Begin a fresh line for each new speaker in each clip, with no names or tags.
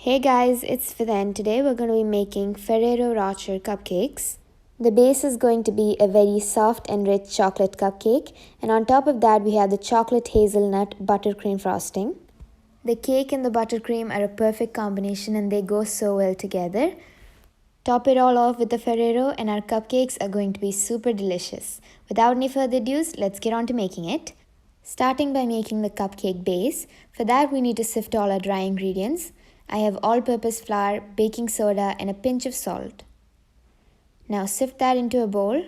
Hey guys, it's Fidha and today we're going to be making Ferrero Rocher cupcakes. The base is going to be a very soft and rich chocolate cupcake, and on top of that we have the chocolate hazelnut buttercream frosting. The cake and the buttercream are a perfect combination and they go so well together. Top it all off with the Ferrero and our cupcakes are going to be super delicious. Without any further ado, let's get on to making it. Starting by making the cupcake base, for that we need to sift all our dry ingredients. I have all-purpose flour, baking soda and a pinch of salt. Now sift that into a bowl.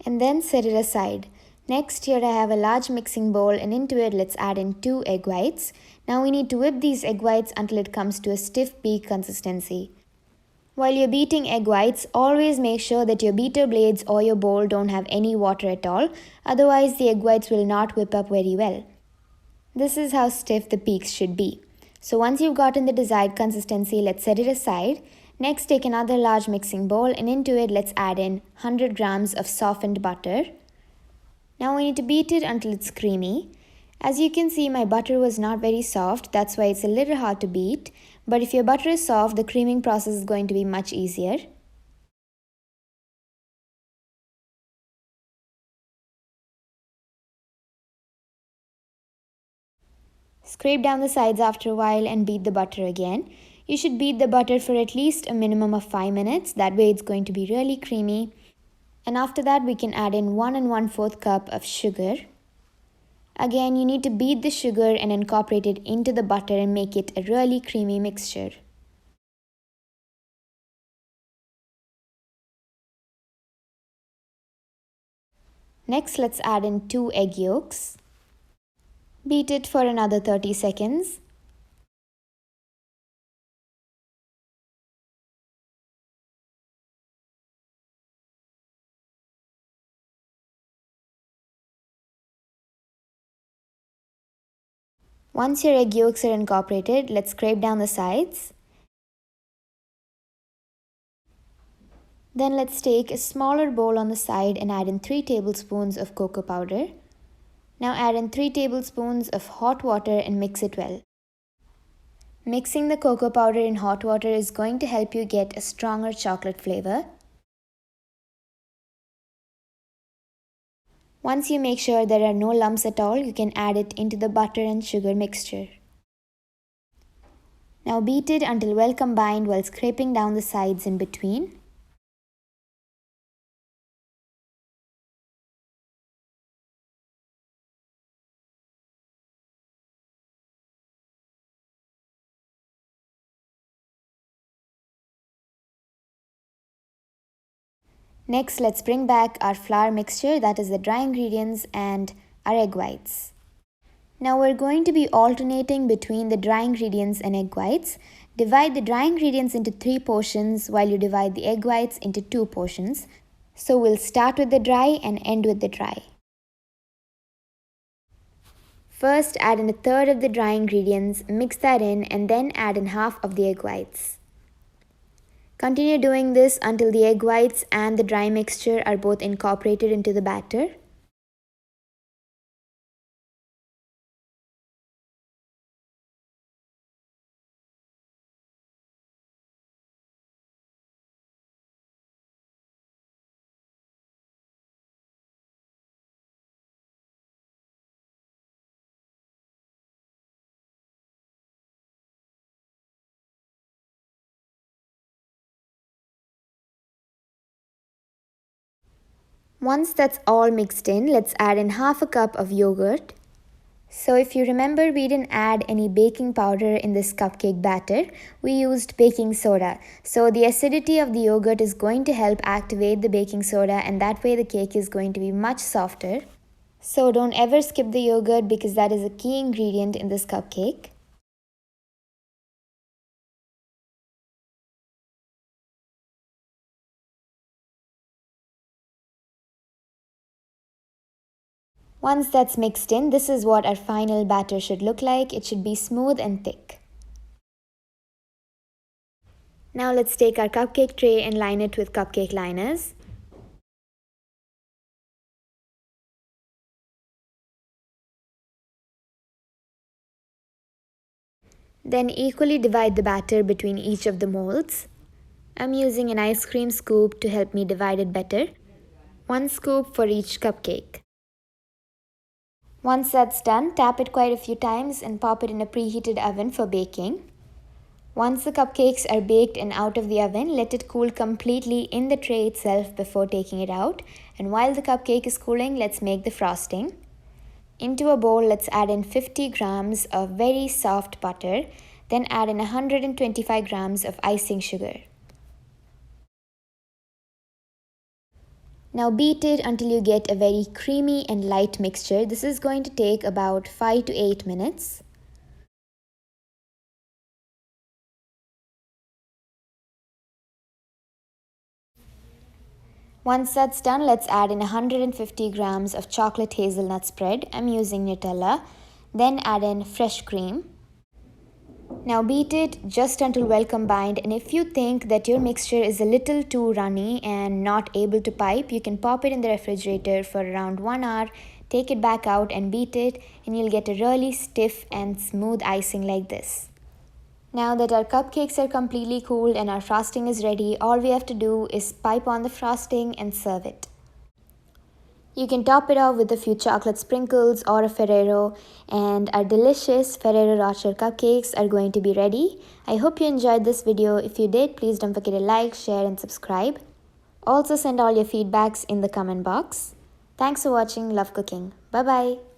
And then set it aside. Next, here I have a large mixing bowl and into it let's add in 2 egg whites. Now we need to whip these egg whites until it comes to a stiff peak consistency. While you're beating egg whites, always make sure that your beater blades or your bowl don't have any water at all, otherwise the egg whites will not whip up very well. This is how stiff the peaks should be. So once you've gotten the desired consistency, let's set it aside. Next, take another large mixing bowl and into it let's add in 100 grams of softened butter. Now we need to beat it until it's creamy. As you can see, my butter was not very soft, that's why it's a little hard to beat. But if your butter is soft, the creaming process is going to be much easier. Scrape down the sides after a while and beat the butter again. You should beat the butter for at least a minimum of 5 minutes, that way it's going to be really creamy. And after that we can add in 1 1/4 cup of sugar. Again, you need to beat the sugar and incorporate it into the butter and make it a really creamy mixture. Next, let's add in 2 egg yolks. Beat it for another 30 seconds. Once your egg yolks are incorporated, let's scrape down the sides. Then let's take a smaller bowl on the side and add in 3 tablespoons of cocoa powder. Now add in 3 tablespoons of hot water and mix it well. Mixing the cocoa powder in hot water is going to help you get a stronger chocolate flavor. Once you make sure there are no lumps at all, you can add it into the butter and sugar mixture. Now beat it until well combined while scraping down the sides in between. Next, let's bring back our flour mixture, that is the dry ingredients and our egg whites. Now we're going to be alternating between the dry ingredients and egg whites. Divide the dry ingredients into 3 portions while you divide the egg whites into 2 portions. So we'll start with the dry and end with the dry. First, add in a third of the dry ingredients, mix that in and then add in half of the egg whites. Continue doing this until the egg whites and the dry mixture are both incorporated into the batter. Once that's all mixed in, let's add in half a cup of yogurt. So if you remember, we didn't add any baking powder in this cupcake batter. We used baking soda. So the acidity of the yogurt is going to help activate the baking soda and that way the cake is going to be much softer. So don't ever skip the yogurt because that is a key ingredient in this cupcake. Once that's mixed in, this is what our final batter should look like. It should be smooth and thick. Now let's take our cupcake tray and line it with cupcake liners. Then equally divide the batter between each of the molds. I'm using an ice cream scoop to help me divide it better. 1 scoop for each cupcake. Once that's done, tap it quite a few times and pop it in a preheated oven for baking. Once the cupcakes are baked and out of the oven, let it cool completely in the tray itself before taking it out. And while the cupcake is cooling, let's make the frosting. Into a bowl, let's add in 50 grams of very soft butter. Then add in 125 grams of icing sugar. Now beat it until you get a very creamy and light mixture. This is going to take about 5 to 8 minutes. Once that's done, let's add in 150 grams of chocolate hazelnut spread. I'm using Nutella. Then add in fresh cream. Now beat it just until well combined, and if you think that your mixture is a little too runny and not able to pipe, you can pop it in the refrigerator for around 1 hour, take it back out and beat it, and you'll get a really stiff and smooth icing like this. Now that our cupcakes are completely cooled and our frosting is ready, all we have to do is pipe on the frosting and serve it. You can top it off with a few chocolate sprinkles or a Ferrero, and our delicious Ferrero Rocher cupcakes are going to be ready. I hope you enjoyed this video. If you did, please don't forget to like, share and subscribe. Also send all your feedbacks in the comment box. Thanks for watching. Love cooking. Bye bye.